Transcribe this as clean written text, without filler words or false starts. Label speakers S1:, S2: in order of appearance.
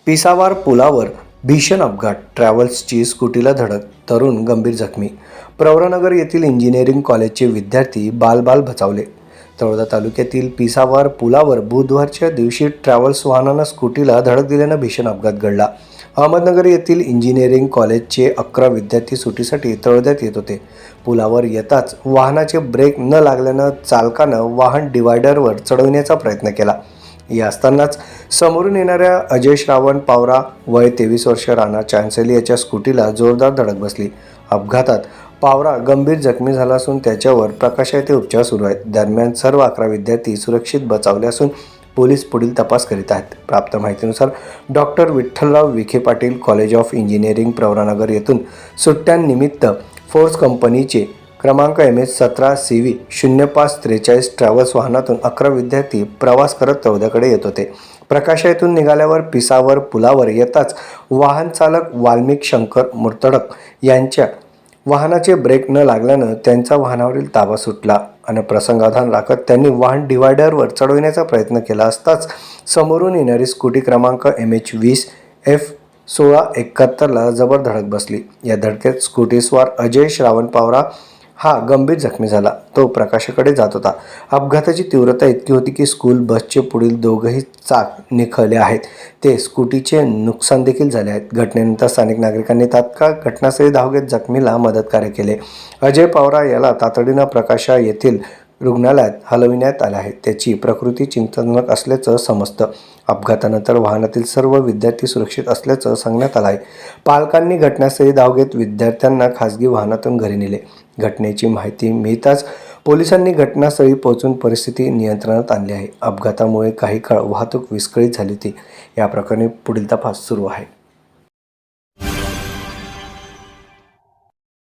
S1: पिसावार पुलावर भीषण अपघात, ट्रॅव्हल्सची स्कूटीला धडक, तरुण गंभीर जखमी. प्रवरानगर येथील इंजिनिअरिंग कॉलेजचे विद्यार्थी बाल बचावले. तळोदा तालुक्यातील पिसावार पुलावर बुधवारच्या दिवशी ट्रॅव्हल्स वाहनानं स्कूटीला धडक दिल्यानं भीषण अपघात घडला. अहमदनगर येथील इंजिनिअरिंग कॉलेजचे 11 विद्यार्थी सुटीसाठी तळोद्यात येत होते. पुलावर येताच वाहनाचे ब्रेक न लागल्यानं चालकानं वाहन डिवायडरवर चढवण्याचा प्रयत्न केला. या असतानाच समोरून येणाऱ्या अजय श्रावण पावरा वय 23 वर्ष राणा चांचली याच्या स्कूटीला जोरदार धडक बसली. अपघातात पावरा गंभीर जखमी झाला असून त्याच्यावर प्रकाश येथे उपचार सुरू आहेत. दरम्यान सर्व 11 विद्यार्थी सुरक्षित बचावले असून पोलीस पुढील तपास करीत आहेत. प्राप्त माहितीनुसार doctor Vitthalrao Vikhe Patil college of engineering Pravaranagar येथून सुट्ट्यांनिमित्त फोर्स कंपनीचे क्रमांक MS 17 CV 0543 ट्रॅव्हल्स वाहनातून 11 विद्यार्थी प्रवास करत तळोद्याकडे येत होते. प्रकाशा येथून निघाल्यावर पिसावर पुलावर येताच वाहन चालक वाल्मिक शंकर मुर्तडक यांच्या वाहनाचे ब्रेक न लागल्यानं त्यांचा वाहनावरील ताबा सुटला आणि प्रसंगावधान राखत त्यांनी वाहन डिवायडरवर चढवण्याचा प्रयत्न केला असताच समोरून येणारी स्कूटी क्रमांक MH 20 F 1671 जबर धडक बसली. या धडकेत स्कूटीस्वार अजय श्रावण पावरा हा गंभीर जखमी झाला. तो प्रकाशाकडे जात होता. अपघाताची तीव्रता इतकी होती की स्कूल बसचे पुढील दोघंही चाक निखळले आहेत. ते स्कूटीचे नुकसान देखील झाले आहेत. घटनेनंतर स्थानिक नागरिकांनी तात्काळ घटनास्थळी धाव घेत जखमीला मदतकार्य केले. अजय पावरा याला तातडीनं प्रकाशा येथील रुग्णालयात हलविण्यात आले आहे. त्याची प्रकृती चिंताजनक असल्याचं समजतं. अपघातानंतर वाहनातील सर्व विद्यार्थी सुरक्षित असल्याचं सांगण्यात आलं आहे. पालकांनी घटनास्थळी धाव घेत विद्यार्थ्यांना खासगी वाहनातून घरी नेले. घटनेची माहिती मिळताच पोलिसांनी घटनास्थळी पोहोचून परिस्थिती नियंत्रणात आणली आहे. अपघातामुळे काही काळ वाहतूक विस्कळीत झाली होती. या प्रकरणी पुढील तपास सुरू आहे.